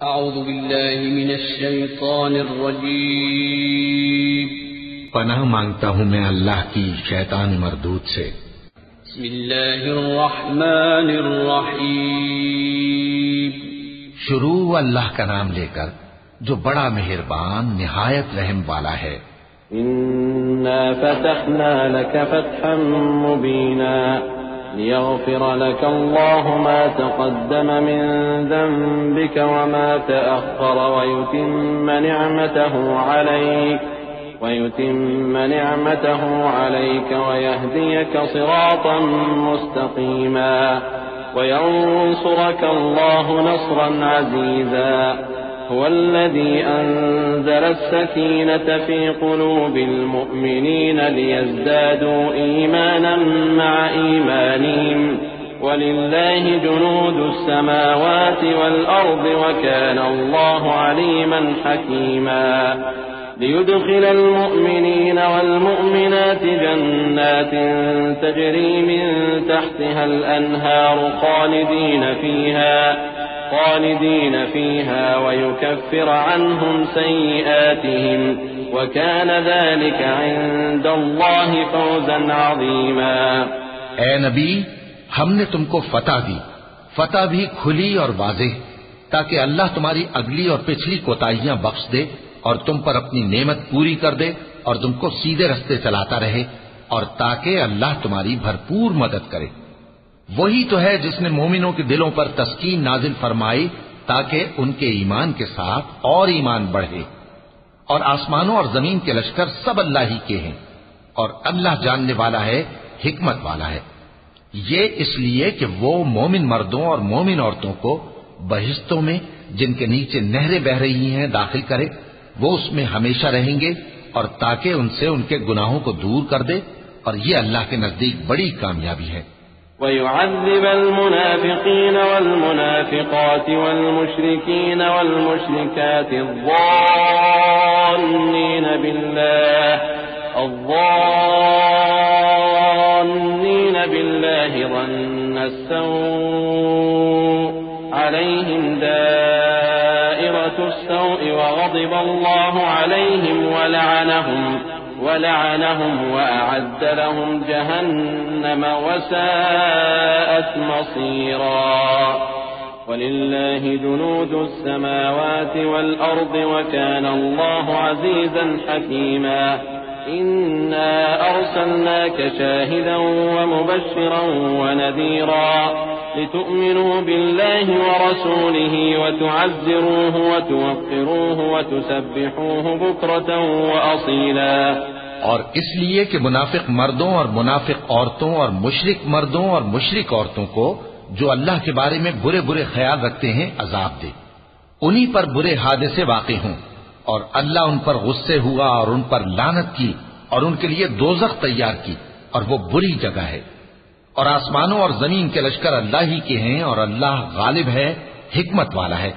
अऊज़ु बिल्लाहि मिनश शैतानिर रजीम। पनाह मांगता हूँ मैं अल्लाह की शैतान मरदूद से। बिस्मिल्लाहिर रहमानिर रहीम। शुरू अल्लाह का नाम लेकर जो बड़ा मेहरबान निहायत रहम वाला है। इन्ना फतहना लक फतहन मुबीना लियग़फ़िर लक अल्लाहु मा तक़द्दम मिन ज़ंबिक व मा तअख़्ख़र वयुतिम्म निअमतहु अलैक वयहदियक सिरातन मुस्तक़ीमा वयंसुरक अल्लाहु नस्रन अज़ीज़ा हुवल्लज़ी अंज़ल अस्सकीनत फ़ी क़ुलूबिल मुअ्मिनीन लियज़्दादू ईमानन मअ ईमानिहिम वलिल्लाहि जुनूदुस समावाति वल अर्दि व कान अल्लाहु अलीमन हकीमा लियुदखिल المؤمنين والمؤمنات جنات تجري من تحتها الأنهار خالدين فيها ويكفر عنهم سيئاتهم وكان ذلك عند الله فوزا عظيما। ए नबी, हमने तुमको फतह दी, फतह भी खुली और वाज़ेह, ताकि अल्लाह तुम्हारी अगली और पिछली कोताहियां बख्श दे और तुम पर अपनी नेमत पूरी कर दे और तुमको सीधे रास्ते चलाता रहे, और ताकि अल्लाह तुम्हारी भरपूर मदद करे। वही तो है जिसने मोमिनों के दिलों पर तस्कीन नाजिल फरमाई ताकि उनके ईमान के साथ और ईमान बढ़े। और आसमानों और जमीन के लश्कर सब अल्लाह ही के हैं, और अल्लाह जानने वाला है, हिकमत वाला है। ये इसलिए कि वो मोमिन मर्दों और मोमिन औरतों को बहिश्तों में, जिनके नीचे नहरें बह रही हैं, दाखिल करे, वो उसमें हमेशा रहेंगे, और ताकि उनसे उनके गुनाहों को दूर कर दे, और ये अल्लाह के नजदीक बड़ी कामयाबी है। वयुअज़्ज़िब अल-मुनाफ़िक़ीन वल-मुनाफ़िक़ात वल-मुश्रिकीन वल-मुश्रिकात अज़्ज़ान्नीन बिल्लाहि ظन्न السوء عليهم دائرة السوء وغضب الله عليهم ولعنهم وأعد لهم جهنم وساءت مصيرا ولله جنود السماوات والأرض وكان الله عزيزا حكيما إنا أرسلناك شاهدا ومبشرا ونذيرا لتؤمنوا بالله ورسوله وتعزروه وتوقروه وتسبحوه بكرة وأصيلا। और इसलिए कि मुनाफिक मर्दों और मुनाफिक औरतों और मुशरिक मर्दों और मुशरिक औरतों को जो अल्लाह के बारे में बुरे बुरे ख्याल रखते हैं अजाब दे, उन्हीं पर बुरे हादसे वाक़े हों, और अल्लाह उन पर गुस्से हुआ और उन पर लानत की और उनके लिए दोज़ख तैयार की, और वो बुरी जगह है। और आसमानों और जमीन के लश्कर अल्लाह ही के हैं, और अल्लाह गालिब है, हिकमत वाला है।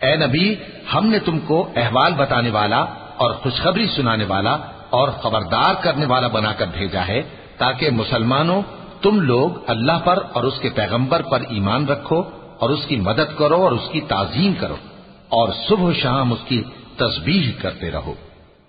ए नबी, हमने तुमको अहवाल बताने वाला और खुशखबरी सुनाने वाला और खबरदार करने वाला बनाकर भेजा है, ताकि मुसलमानों तुम लोग अल्लाह पर और उसके पैगंबर पर ईमान रखो और उसकी मदद करो और उसकी ताज़ीम करो, और सुबह शाम उसकी तस्बीह करते रहो।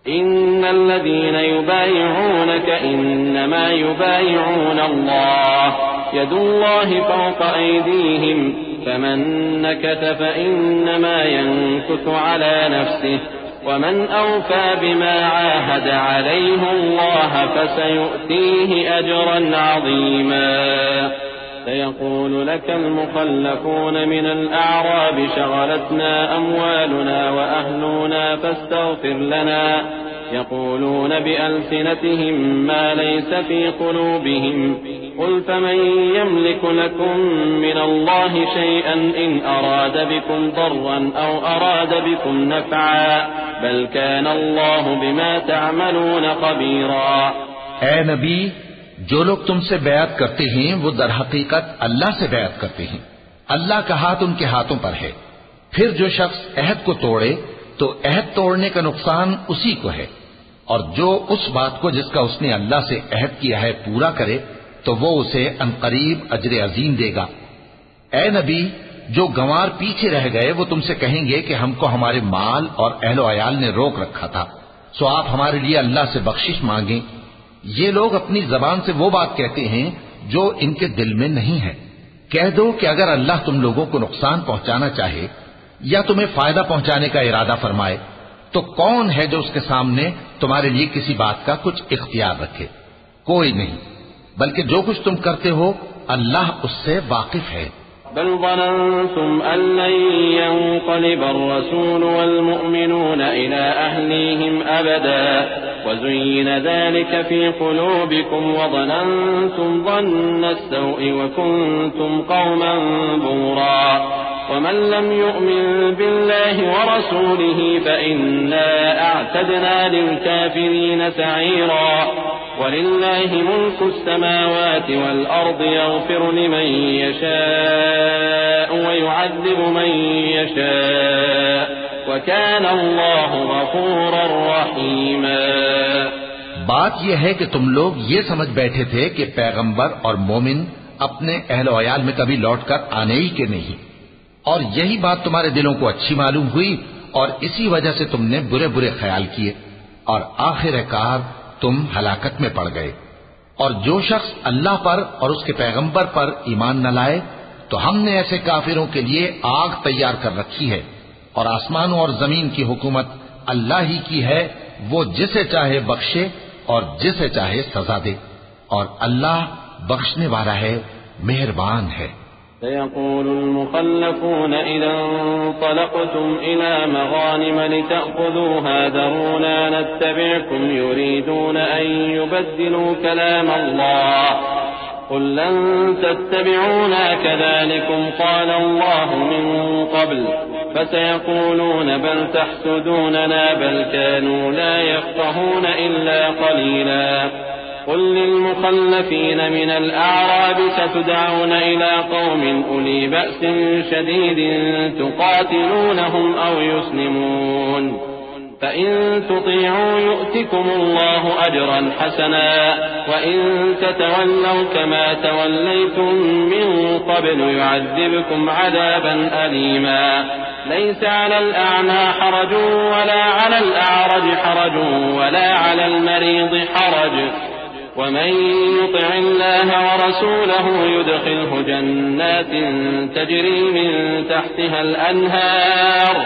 इन्नल्लज़ीन युबायिऊनक इन्नमा युबायिऊन अल्लाह यदुल्लाहि फ़ौक़ अयदीहिम फमन नकथ फ़इन्नमा यनकुथु अला नफ़्सिहि वमन औफ़ा बिमा आहद अलैहि अल्लाह फसयु'तीहि अजरन अज़ीमा। سيقول لك المخلفون من الأعراب شغلتنا أموالنا وأهلنا فاستغفر لنا يقولون بألسنتهم ما ليس في قلوبهم قل فمن يملك لكم من الله شيئا إن أراد بكم ضرا أو أراد بكم نفعا بل كان الله بما تعملون خبيرا। ऐ नबी, जो लोग तुमसे बैत करते हैं वो दर हकीकत अल्लाह से बैत करते हैं, अल्लाह का हाथ उनके हाथों पर है। फिर जो शख्स अहद को तोड़े तो अहद तोड़ने का नुकसान उसी को है, और जो उस बात को जिसका उसने अल्लाह से अहद किया है पूरा करे तो वो उसे अनकरीब अजर अजीम देगा। ए नबी, जो गंवार पीछे रह गए वो तुमसे कहेंगे कि हमको हमारे माल और अहलो अयाल ने रोक रखा था, सो आप हमारे लिए अल्लाह से बख्शिश मांगें। ये लोग अपनी जबान से वो बात कहते हैं जो इनके दिल में नहीं है। कह दो कि अगर अल्लाह तुम लोगों को नुकसान पहुंचाना चाहे या तुम्हें फायदा पहुंचाने का इरादा फरमाए तो कौन है जो उसके सामने तुम्हारे लिए किसी बात का कुछ इख्तियार रखे? कोई नहीं, बल्कि जो कुछ तुम करते हो अल्लाह उससे वाकिफ है। बल ज़ननतुम अल्लन यंक़लिब अर्रसूल वल्मुअमिनून इला अहलीहिम अबदा वज़ुय्यिन ज़ालिका फ़ी क़ुलूबिकुम वज़ननतुम ज़न्न अस्सौइ वकुन्तुम क़ौमन बुरा वमन लम युअमिन बिल्लाहि वरसूलिहि फ़इन्ना अअतदना लिलकाफ़िरीन सईरा वलिल्लाहि मुल्कु अस्समावाति वल अर्दि यग़फिरु लिमन यशाअ वयुअज़्ज़िबु मन यशाअ वकान अल्लाहु गफूरर रहीमा। बात यह है कि तुम लोग ये समझ बैठे थे कि पैगंबर और मोमिन अपने अहलो अयाल में कभी लौटकर आने ही के नहीं, और यही बात तुम्हारे दिलों को अच्छी मालूम हुई और इसी वजह से तुमने बुरे बुरे ख्याल किए और आखिरकार तुम हलाकत में पड़ गए। और जो शख्स अल्लाह पर और उसके पैगंबर पर ईमान न लाए तो हमने ऐसे काफिरों के लिए आग तैयार कर रखी है, और आसमानों और जमीन की हुकूमत अल्लाह ही की है, वो जिसे चाहे बख्शे और जिसे चाहे सजा दे, और अल्लाह बख्शने वाला है, मेहरबान है। سيقول المخلفون إذا انطلقتم إلى مغانم لتأخذوها ذرونا نتبعكم يريدون أن يبدلوا كلام الله قل لن تتبعونا كذلكم قال الله من قبل فسيقولون بل تحسدوننا بل كانوا لا يفقهون إلا قليلا قل للمخلفين من الأعراب ستدعون إلى قوم أولي بأس شديد تقاتلونهم أو يسلمون فإن تطيعوا يؤتكم الله أجرا حسنا وإن تتولوا كما توليتم من قبل يعذبكم عذابا أليما ليس على الأعمى حرج ولا على الأعرج حرج ولا على المريض حرج ومن يطع الله ورسوله يدخله جنات تجري من تحتها الأنهار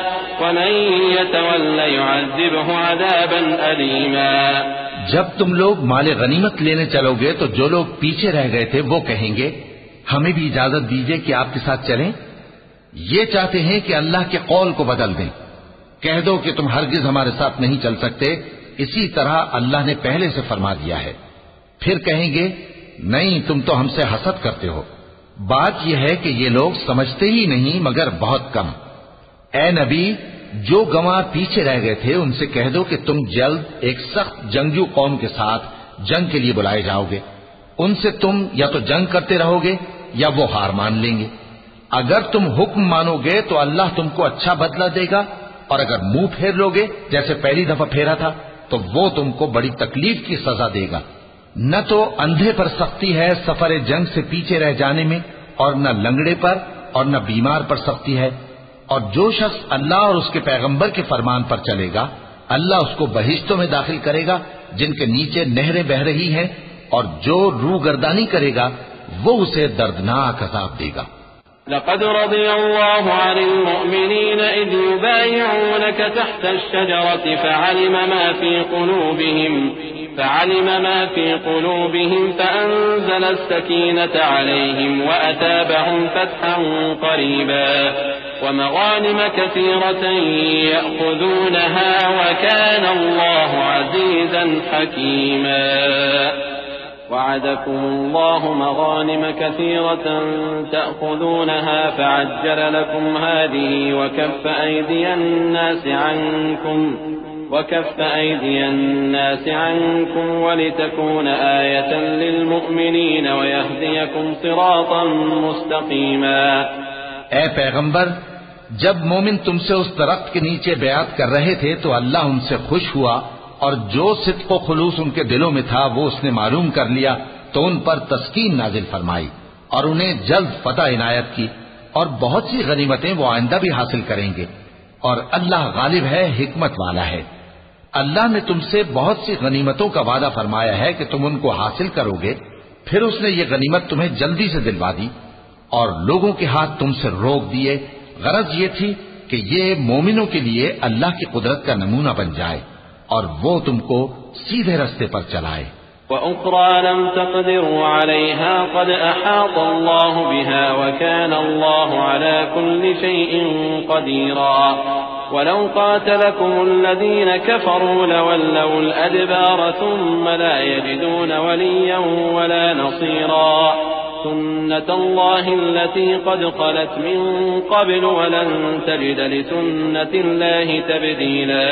ومن يتولى يعذبه عذابا أليما। जब तुम लोग माले गनीमत लेने चलोगे तो जो लोग पीछे रह गए थे वो कहेंगे हमें भी इजाजत दीजिए कि आपके साथ चलें। ये चाहते हैं कि अल्लाह के कौल को बदल दें। कह दो कि तुम हरगिज हमारे साथ नहीं चल सकते, इसी तरह अल्लाह ने पहले से फरमा दिया है। फिर कहेंगे नहीं, तुम तो हमसे हसद करते हो। बात यह है कि ये लोग समझते ही नहीं मगर बहुत कम। ए नबी, जो गंवार पीछे रह गए थे उनसे कह दो कि तुम जल्द एक सख्त जंगजू कौम के साथ जंग के लिए बुलाए जाओगे। उनसे तुम या तो जंग करते रहोगे या वो हार मान लेंगे। अगर तुम हुक्म मानोगे तो अल्लाह तुमको अच्छा बदला देगा, और अगर मुंह फेर लोगे जैसे पहली दफा फेरा था तो वो तुमको बड़ी तकलीफ की सजा देगा। न तो अंधे पर सख्ती है सफर जंग से पीछे रह जाने में, और न लंगड़े पर और न बीमार पर सख्ती है। और जो शख्स अल्लाह और उसके पैगंबर के फरमान पर चलेगा अल्लाह उसको बहिश्तों में दाखिल करेगा जिनके नीचे नहरें बह रही हैं, और जो रूगर्दानी करेगा वो उसे दर्दनाक अज़ाब देगा। लक़द रज़ियल्लाहु अनिल मुअमिनीन इज़ युबायिऊनक तहत अश-शजरति فعلم ما في قلوبهم فأنزل السكينة عليهم وأثابهم فتحا قريبا ومغانم كثيرة يأخذونها وكان الله عزيزا حكيما وعدكم الله مغانم كثيرة تأخذونها فعجل لكم هذه وكف أيدي الناس عنكم ولتكون آية للمؤمنين ويهديكم صراطا مستقيما। ए पैगंबर, जब मोमिन तुमसे उस दरख्त के नीचे बयात कर रहे थे तो अल्लाह उनसे खुश हुआ, और जो सिद्क़ व खुलूस उनके दिलों में था वो उसने मालूम कर लिया तो उन पर तस्कीन नाजिल फरमाई और उन्हें जल्द फतह इनायत की, और बहुत सी गनीमतें वो आइंदा भी हासिल करेंगे, और अल्लाह गालिब है, हिकमत वाला है। अल्लाह ने तुमसे बहुत सी गनीमतों का वादा फरमाया है कि तुम उनको हासिल करोगे, फिर उसने ये गनीमत तुम्हें जल्दी से दिलवा दी और लोगों के हाथ तुमसे रोक दिए। गरज ये थी कि ये मोमिनों के लिए अल्लाह की कुदरत का नमूना बन जाए और वो तुमको सीधे रास्ते पर चलाए। वउख़रा लम तक़दिरू अलैहा क़द अहाता अल्लाहु बिहा वकान अल्लाहु अला कुल्लि शैइन क़दीरा वलौ क़ातलकुमुल्लज़ीन कफ़रू लवल्लौल अदबार सुम्मा ला यजिदून वलिय्यन वला नसीरा सुन्नतल्लाहि अल्लती क़द ख़लत मिन क़ब्ल वलन तजिद लिसुन्नतिल्लाहि तब्दीला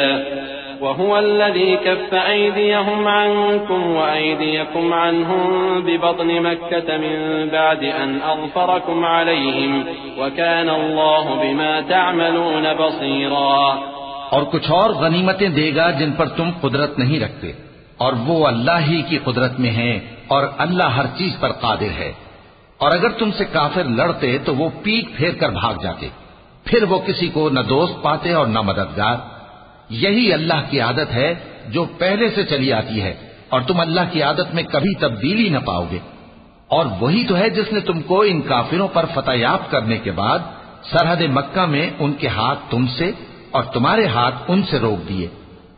वहुवा अल्लज़ी कफ़्फ़ अयदियहुम अन्कुम वअयदियकुम अन्हुम बिबत्नि मक्कत मिन बअदि अन अज़फ़रकुम अलैहिम वकान अल्लाहु बिमा तअमलून बसीरा। और कुछ और गनीमतें देगा जिन पर तुम कुदरत नहीं रखते, और वो अल्लाह ही की कुदरत में है, और अल्लाह हर चीज पर कादिर है। और अगर तुमसे काफिर लड़ते तो वो पीठ फेर कर भाग जाते, फिर वो किसी को न दोस्त पाते और न मददगार। यही अल्लाह की आदत है जो पहले से चली आती है, और तुम अल्लाह की आदत में कभी तब्दीली न पाओगे। और वही तो है जिसने तुमको इन काफिरों पर फतहयाब करने के बाद सरहद मक्का में उनके हाथ तुमसे और तुम्हारे हाथ उनसे रोक दिए,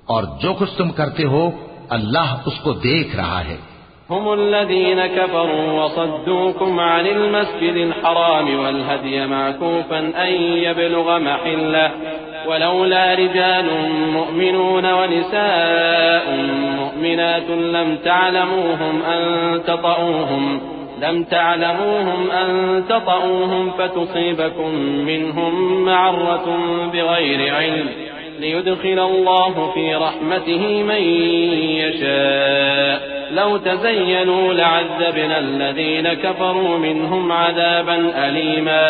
और जो कुछ तुम करते हो अल्लाह उसको देख रहा है। हुमुल्लज़ीन कफ़रू वसद्दूकुम अनिल मस्जिदिल हराम वल हदिय मअकूफन अन यबलुग महिल्लह वलौला रिजालुम मुअमिनून व निसाउन मुअमिनातुन लम तअलमूहुम अन तطऊहुम फतुसीबकुम मिनहुम मअर्रतुन बिगैरि इल्म लियुदखिल अल्लाहु फी रहमतिही मन यशा लौ तज़य्यनू लअज़्ज़बना अल्लज़ीन कफ़रू मिनहुम अज़ाबन अलीमा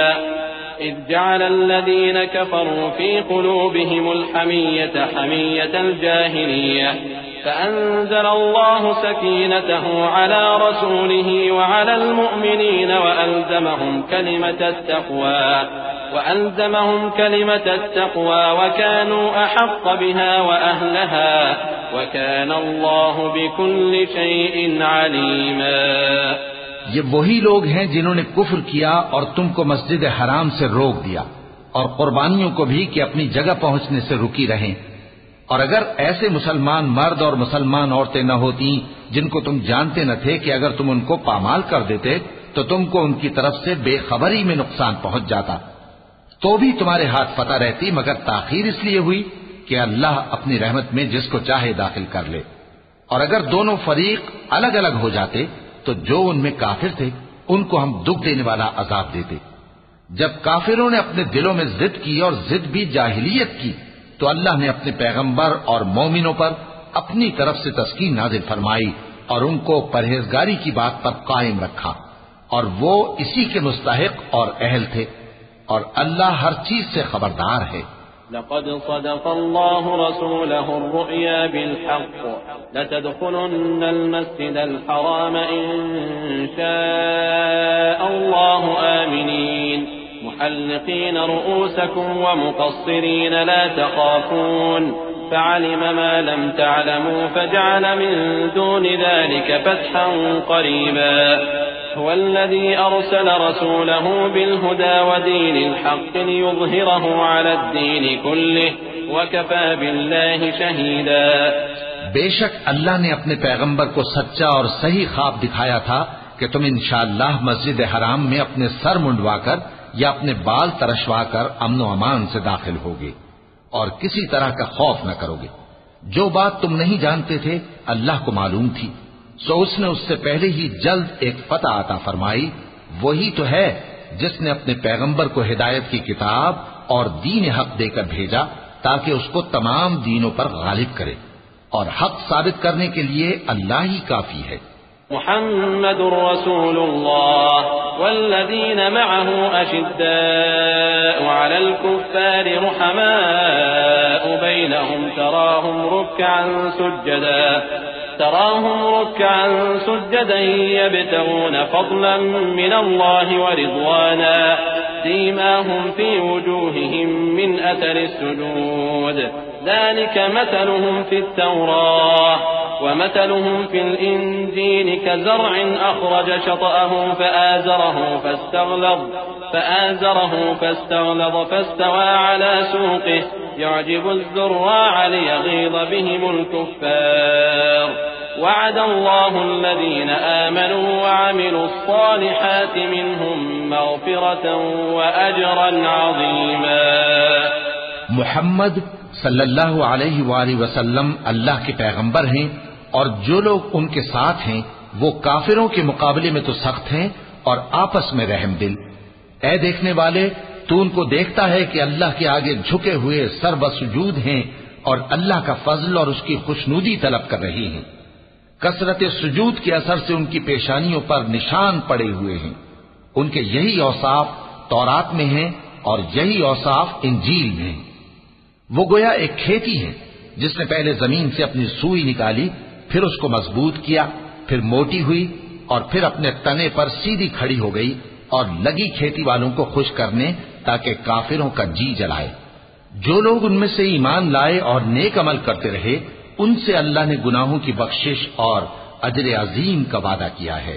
इज़ जअल अल्लज़ीन कफ़रू फी क़ुलूबिहिमुल हमिय्यत हमिय्यतल जाहिलिय्यह فأنزل الله سكينته على رسوله وعلى المؤمنين وألزمهم كلمة التقوى وكانوا أحق بها وأهلها وكان الله بكل شيء عليما। ये वही लोग हैं जिन्होंने कुफ्र किया और तुमको मस्जिद हराम से रोक दिया, और कुर्बानियों को भी कि अपनी जगह पहुंचने से रुकी रहें। और अगर ऐसे मुसलमान मर्द और मुसलमान औरतें न होती जिनको तुम जानते न थे कि अगर तुम उनको पामाल कर देते तो तुमको उनकी तरफ से बेखबरी में नुकसान पहुंच जाता, तो भी तुम्हारे हाथ फतह रहती, मगर ताखीर इसलिए हुई कि अल्लाह अपनी रहमत में जिसको चाहे दाखिल कर ले। और अगर दोनों फरीक अलग अलग हो जाते तो जो उनमें काफिर थे उनको हम दुख देने वाला अजाब देते। जब काफिरों ने अपने दिलों में जिद की, और जिद भी जाहिलियत की, तो अल्लाह ने अपने पैगंबर और मोमिनों पर अपनी तरफ से तस्कीन नाजिल फरमाई और उनको परहेजगारी की बात पर कायम रखा, और वो इसी के मुस्तहिक और अहल थे, और अल्लाह हर चीज से खबरदार है। लक़द सदक़ल्लाहु रसूलहु अर्रुया बिलहक़्क़ लतदख़ुलुन्नल मस्जिदल हराम इंशाअल्लाहु आमिनीन मुहल्लिक़ीन रुऊसकुम व मुक़स्सिरीन ला तख़ाफ़ून फ़अलिम मा लम तअलमू फ़जअल मिन दूनि ज़ालिक फ़तहन क़रीबा हुवा अल्लज़ी अरसल रसूलहु बिलहुदा व दीनिल हक़्क़ लियुज़हिरहु अलद्दीनि कुल्लिहि व कफ़ा बिल्लाहि शहीदा। बेशक अल्लाह ने अपने पैगंबर को सच्चा और सही ख्वाब दिखाया था कि तुम इंशाअल्लाह मस्जिद हराम में अपने सर मुंडवाकर या अपने बाल तरशवाकर अमन व अमान से दाखिल होगे और किसी तरह का खौफ न करोगे। जो बात तुम नहीं जानते थे अल्लाह को मालूम थी, सो उसने उससे पहले ही जल्द एक फतह अता फरमाई। वही तो है जिसने अपने पैगंबर को हिदायत की किताब और दीन हक देकर भेजा ताकि उसको तमाम दीनों पर गालिब करे, और हक साबित करने के लिए अल्लाह ही काफी है। मुहम्मदुर रसूलुल्लाह वल्लज़ीन मअहु अशिद्दाउ अलल कुफ्फारि रुहमाउ बैनहुम तराहुम रुक्कअन सुज्जदा यब्तगून फضلا मिनल्लाहि व रिज़वाना सीमाहुम फी वजूहिहिम मिन अथरि सुजूद ज़ालिका मसलुहुम फित तौराह व मसलुहुम फिल इंजील कज़रअन अख़रज शतअहु फआज़रहु फस्तग़लज़ फस्तवى अला सूक़िहि युअजिबु ज़ुर्राअ लियग़ीज़ बिहिमुल कुफ़्फ़ार वअद अल्लाहु अल्लज़ीना आमनू वअमिलुस्सालिहाति मिनहुम मग़फ़िरतन व अजरन अज़ीमा। मुहम्मद सल्लल्लाहु अलैहि वसल्लम अल्लाह के पैगंबर हैं और जो लोग उनके साथ हैं वो काफिरों के मुकाबले में तो सख्त हैं और आपस में रहमदिल। ऐ देखने वाले, तू उनको देखता है कि अल्लाह के आगे झुके हुए सर्वसुजूद हैं और अल्लाह का फजल और उसकी खुशनुदी तलब कर रही हैं। कसरत सुजूद के असर से उनकी पेशानियों पर निशान पड़े हुए हैं। उनके यही औसाफ तौरात में हैं और यही औसाफ इंजील में हैं। वो गोया एक खेती है जिसने पहले जमीन से अपनी सुई निकाली, फिर उसको मजबूत किया, फिर मोटी हुई और फिर अपने तने पर सीधी खड़ी हो गई और लगी खेती वालों को खुश करने ताकि काफिरों का जी जलाए। जो लोग उनमें से ईमान लाए और नेक अमल करते रहे उनसे अल्लाह ने गुनाहों की बख्शिश और अजर अजीम का वादा किया है।